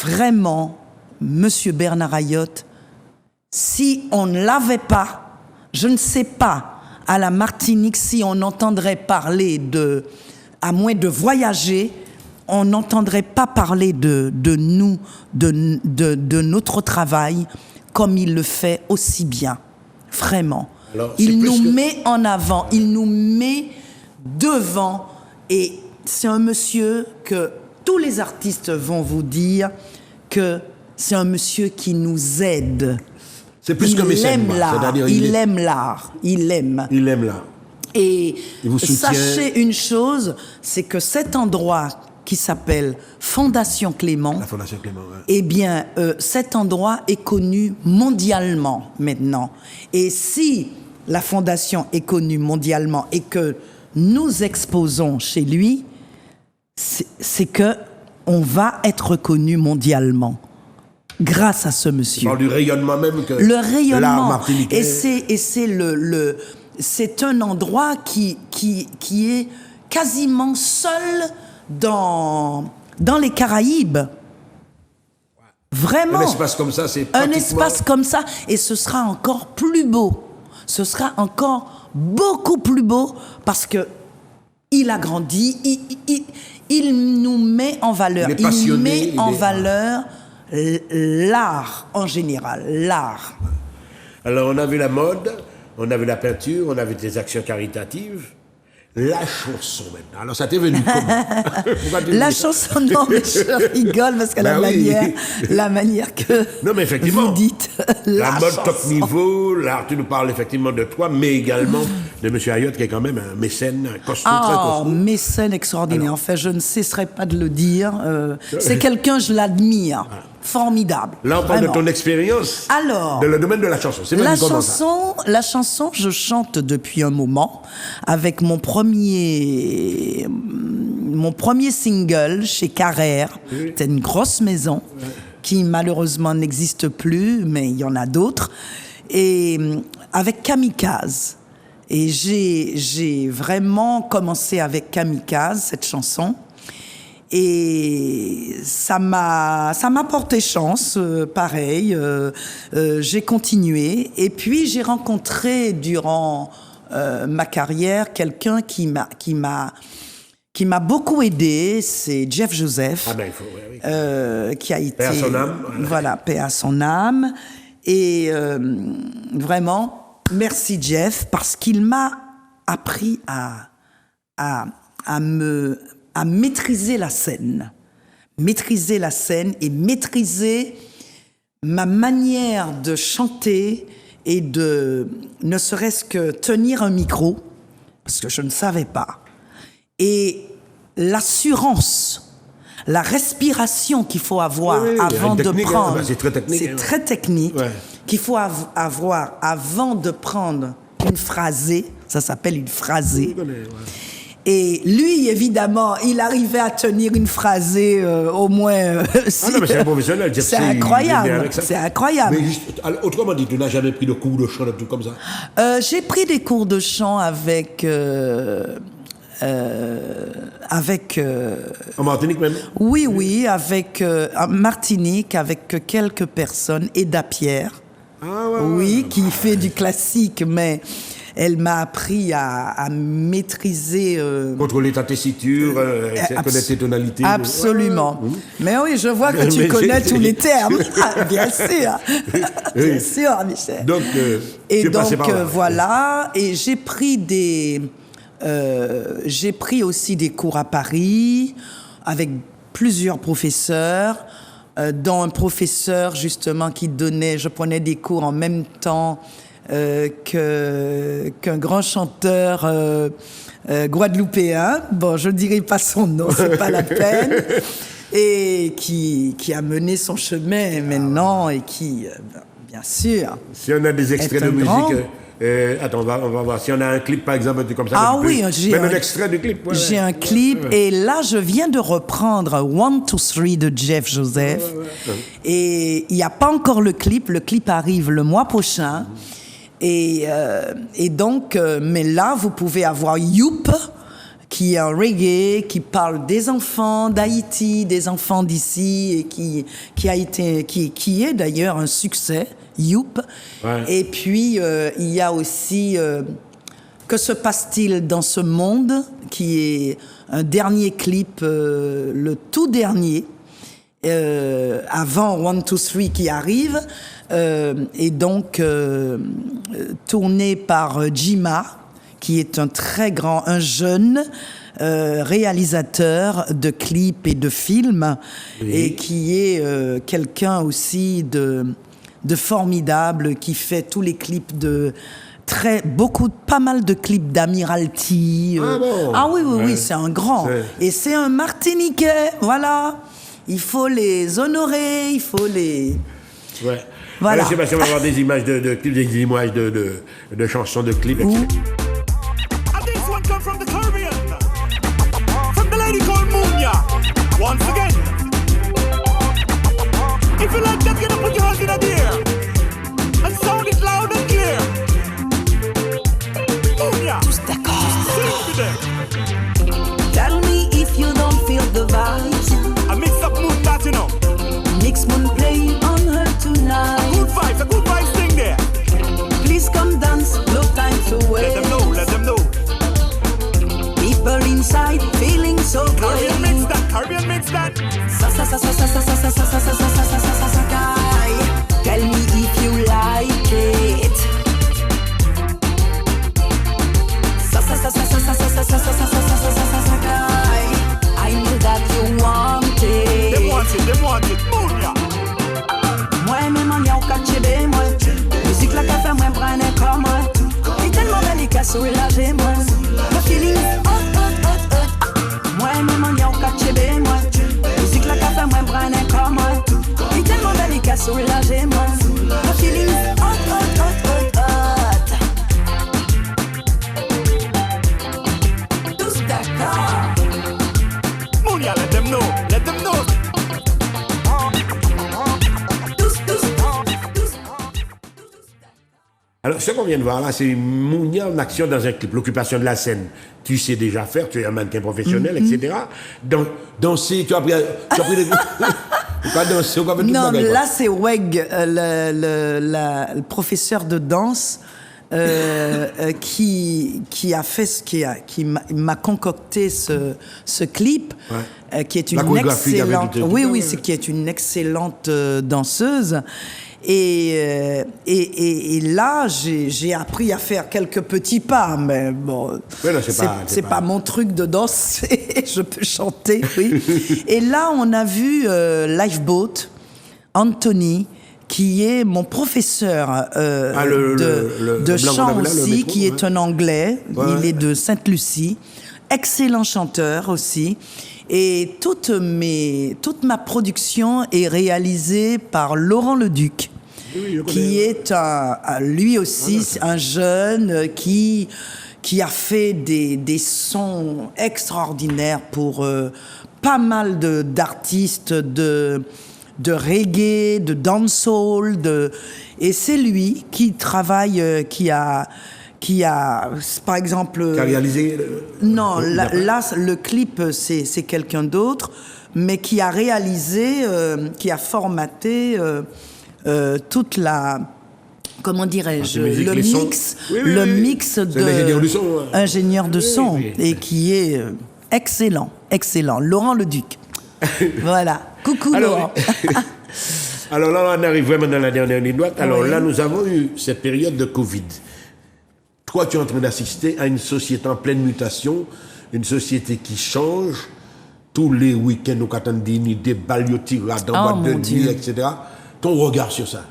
Vraiment, monsieur Bernard Ayotte, si on ne l'avait pas, je ne sais pas, à la Martinique, si on entendrait parler à moins de voyager, on n'entendrait pas parler de nous, de notre travail, comme il le fait aussi bien. Vraiment. Alors, il nous met en avant, il nous met devant, et c'est un monsieur que tous les artistes vont vous dire que c'est un monsieur qui nous aide. C'est plus que mécène. Il aime l'art. Il aime l'art. Et sachez une chose, c'est que cet endroit qui s'appelle Fondation Clément, la Fondation Clément, ouais. Eh bien, cet endroit est connu mondialement maintenant. Et si la Fondation est connue mondialement et que nous exposons chez lui, c'est que on va être connu mondialement. Grâce à ce monsieur. Par du rayonnement même que le rayonnement. L'art martiniquais. Et c'est un endroit qui est quasiment seul dans les Caraïbes. Vraiment. Un espace comme ça, c'est un espace comme ça, et ce sera encore plus beau. Ce sera encore beaucoup plus beau parce que il a grandi, il nous met en valeur. Il met en valeur l'art en général, l'art. Alors on a vu la mode, on a vu la peinture, on a vu des actions caritatives. La chanson maintenant. Alors ça t'est venu comment? La chanson, non, mais je rigole parce que la manière que non, mais effectivement, vous dites la mode chanson. Top niveau, l'art, tu nous parles effectivement de toi, mais également de M. Ayotte qui est quand même un mécène costaud, très costaud. Mécène extraordinaire. Alors, en fait, je ne cesserai pas de le dire. C'est quelqu'un, je l'admire. Voilà. Formidable. Là, on parle de ton expérience dans le domaine de la chanson. C'est la chanson, je chante depuis un moment avec mon premier single chez Carrère. Oui. C'était une grosse maison qui malheureusement n'existe plus, mais il y en a d'autres. Et avec Kamikaze. Et j'ai vraiment commencé avec Kamikaze, cette chanson. Et ça m'a porté chance, pareil. J'ai continué. Et puis, j'ai rencontré durant ma carrière quelqu'un qui m'a beaucoup aidé. C'est Jeff Joseph. Ah ben, il faut, qui a été... Paix à son âme. Voilà, paix à son âme. Et vraiment, merci Jeff, parce qu'il m'a appris à maîtriser la scène et maîtriser ma manière de chanter et de ne serait-ce que tenir un micro, parce que je ne savais pas. Et l'assurance, la respiration qu'il faut avoir avant de prendre. C'est très technique. C'est très technique qu'il faut avoir avant de prendre une phrasée. Ça s'appelle une phrasée. Et lui, évidemment, il arrivait à tenir une phrasée au moins... non, mais c'est un professionnel. C'est incroyable. C'est incroyable. Mais juste, autrement dit, tu n'as jamais pris de cours de chant, de tout comme ça? J'ai pris des cours de chant avec... en Martinique même? Oui, avec... en Martinique, avec quelques personnes. Eda Pierre. Qui fait du classique, mais... Elle m'a appris à maîtriser... Contrôler ta tessiture, connaître tes tonalités. Absolument. Mais oui, je vois que tu connais tous les termes. Bien sûr. Bien sûr, Michel. Donc, et donc, voilà. Et j'ai pris aussi des cours à Paris avec plusieurs professeurs, dont un professeur justement je prenais des cours en même temps qu'un grand chanteur guadeloupéen. Bon, je ne dirai pas son nom, c'est pas la peine. Et qui a mené son chemin maintenant et qui, bien sûr... Si on a des extraits de musique... attends, on va voir. Si on a un clip, par exemple, comme ça. Ah oui, j'ai un extrait de clip. Ouais, j'ai un clip et là, je viens de reprendre 1, 2, 3 de Jeff Joseph. Et il n'y a pas encore le clip. Le clip arrive le mois prochain. Et donc, mais là, vous pouvez avoir Youp, qui est un reggae, qui parle des enfants d'Haïti, des enfants d'ici, et qui est d'ailleurs un succès. Youp. Ouais. Et puis, il y a aussi Que se passe-t-il dans ce monde, qui est un dernier clip, le tout dernier, avant 1, 2, 3 qui arrive, et donc tourné par Jima, qui est un jeune réalisateur de clips et de films, oui. Et qui est quelqu'un aussi de formidable, qui fait tous les clips pas mal de clips d'Admiralty. Ah bon? Ah oui, oui, c'est un grand. Et c'est un Martiniquais, voilà. Il faut les honorer, il faut les... Ouais. Voilà. Alors, je sais pas si on va avoir des images de clips, des images de chansons, de clips, etc. This one comes from the Caribbean, from the lady called Munya. Once again, if you like that, get up, put your hands in the air and sound it loud and clear. Munya, sing to them. Tell me if you don't feel the vibes. A mix up moon that you know. Mix moon playing on her tonight. A good vibes thing there. Please come dance, no time to wait. Let them know. People inside feeling so good. Caribbean mix that. Tell me if you like it. I know that you want it. They want it. Munya. Moi-même en y'a au caché moi. Musique la café moi prenne comme moi. Et tellement délicat soulager moi. Le feeling hot. Moi-même en y'a au caché moi. Musique la café moi prenne comme moi. Et tellement délicat soulager moi. Le feeling hot. Tous d'accord. Munya, let them know. Alors, ce qu'on vient de voir là, c'est Munya en action dans un clip, l'occupation de la scène. Tu sais déjà faire, tu es un mannequin professionnel, etc. Danser, tu as pris des... Pas danser, on va faire toute non, bagaille, là, c'est Weg, le professeur de danse, qui m'a concocté ce clip, qui est une excellente... Oui, c'est qui est une excellente danseuse. Et là, j'ai appris à faire quelques petits pas, mais bon, c'est pas mon truc de danser. Je peux chanter, oui. Et là, on a vu Lifeboat, Anthony, qui est mon professeur de chant aussi, qui est un Anglais. Ouais. Il est de Sainte-Lucie, excellent chanteur aussi. Et toute ma production est réalisée par Laurent Leduc, qui est lui aussi un jeune qui a fait des sons extraordinaires pour pas mal d'artistes de reggae, de dancehall, et c'est lui qui travaille, qui a par exemple... Qui a réalisé... Non, là, le clip, c'est quelqu'un d'autre, mais qui a réalisé, qui a formaté toute la comment dirais-je, Ah, musique, le les sons. mix, Oui, oui, le oui. mix C'est de l'ingénieur du son, hein. ingénieur de Oui, son, oui. et qui est excellent, excellent. Laurent Leduc. Voilà. Coucou Laurent. Alors là, on arrive vraiment dans la dernière ligne droite. Alors Oui. là, nous avons eu cette période de Covid. Toi, tu es en train d'assister à une société en pleine mutation, une société qui change. Tous les week-ends, nous attendons des balles tirées dans Oh, boîte de mon nuit, Dieu. etc. Ton regard sur ça,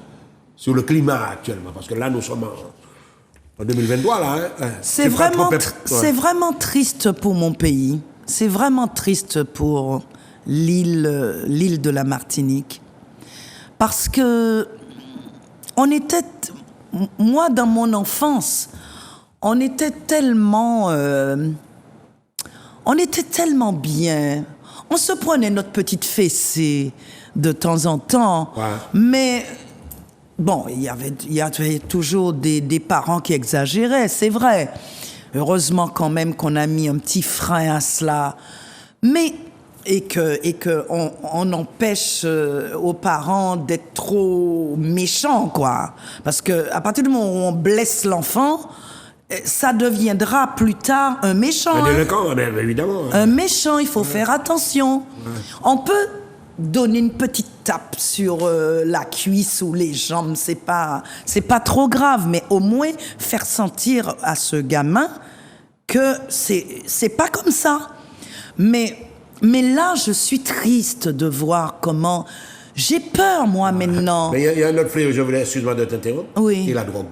sur le climat actuellement, parce que là, nous sommes en 2023, là. Hein. C'est pas vraiment, trop c'est vraiment triste pour mon pays. C'est vraiment triste pour l'île de la Martinique. Parce que moi, dans mon enfance, on était tellement bien. On se prenait notre petite fessée de temps en temps. Ouais. Mais bon, il y avait toujours des parents qui exagéraient, c'est vrai. Heureusement quand même qu'on a mis un petit frein à cela. Mais et que on empêche aux parents d'être trop méchants, quoi. Parce que à partir du moment où on blesse l'enfant, ça deviendra plus tard un méchant. Un hein. délinquant, bien évidemment. Un méchant, il faut faire attention. On peut donner une petite tape sur la cuisse ou les jambes, c'est pas trop grave, mais au moins faire sentir à ce gamin que c'est pas comme ça. Mais là, je suis triste de voir comment... J'ai peur, moi, maintenant. Mais il y a un autre fléau, je voulais, excuse-moi de t'interrompre. Oui. Et la drogue.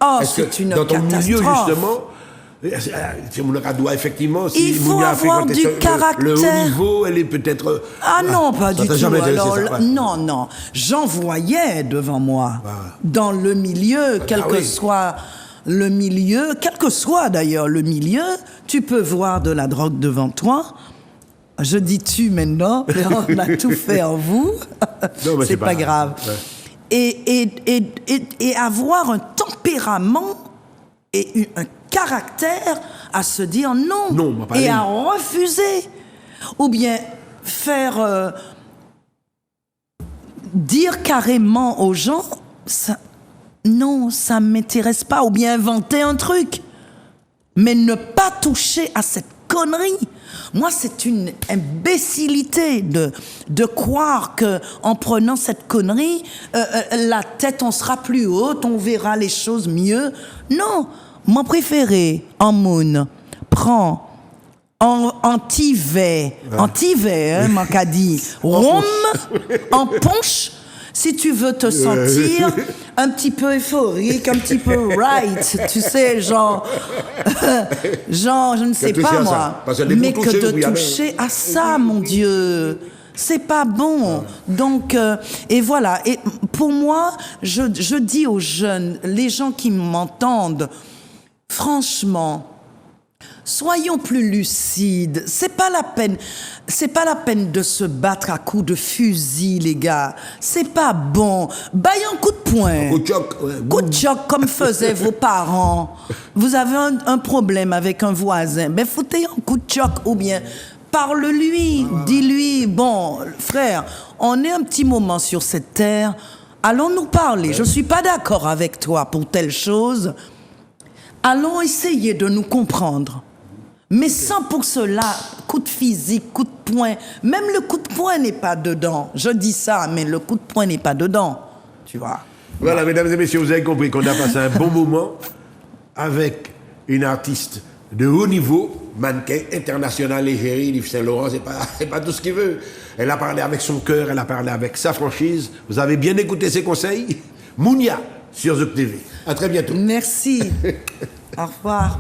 Oh, Est-ce c'est que une dans ton milieu, catastrophe. justement, doit effectivement, si Il faut Mounia a avoir fréquenté du le haut caractère. niveau, elle est peut-être... Ah non, pas ça du t'a tout. jamais intéressé, Alors, ça, ouais. non. J'en voyais devant moi. Dans le milieu, quel que oui. soit le milieu, quel que soit d'ailleurs le milieu, tu peux voir de la drogue devant toi. Je dis tu maintenant, mais on a tout fait en vous. Non, mais c'est pas grave. Ouais. Et avoir un tempérament et un caractère à se dire non, Non, on va pas et aller. à refuser. Ou bien faire... dire carrément aux gens, non, ça ne m'intéresse pas. Ou bien inventer un truc. Mais ne pas toucher à cette connerie. Moi, c'est une imbécilité de croire que en prenant cette connerie, la tête, on sera plus haute, on verra les choses mieux. Non, mon préféré, en moon, prend anti-vey, hein, mon qu'a dit, rhum, en punch, si tu veux te sentir un petit peu euphorique, un petit peu right, tu sais, genre, je ne sais toucher pas à moi, ça. Parce que les mais bons que touchés, de oui, alors. toucher à ça, mon Dieu. C'est pas bon. Donc, et voilà. Et pour moi, je dis aux jeunes, les gens qui m'entendent, franchement, soyons plus lucides. C'est pas la peine de se battre à coups de fusil, les gars. C'est pas bon. Baille un coup de poing. Coup de choc, ouais. Coup de choc comme faisaient vos parents. Vous avez un problème avec un voisin, ben foutez un coup de choc ou bien parle-lui, dis-lui, bon, frère, on est un petit moment sur cette terre, allons nous parler. Je suis pas d'accord avec toi pour telle chose. Allons essayer de nous comprendre. Mais sans pour cela, coup de physique, coup de poing, même le coup de poing n'est pas dedans. Je dis ça, mais le coup de poing n'est pas dedans. Tu vois. Voilà, mesdames et messieurs, vous avez compris qu'on a passé un bon moment avec une artiste de haut niveau, mannequin international égérie, Yves Saint-Laurent, c'est pas tout ce qu'il veut. Elle a parlé avec son cœur, elle a parlé avec sa franchise. Vous avez bien écouté ses conseils. Mounia sur Zouk TV. À très bientôt. Merci. Au revoir.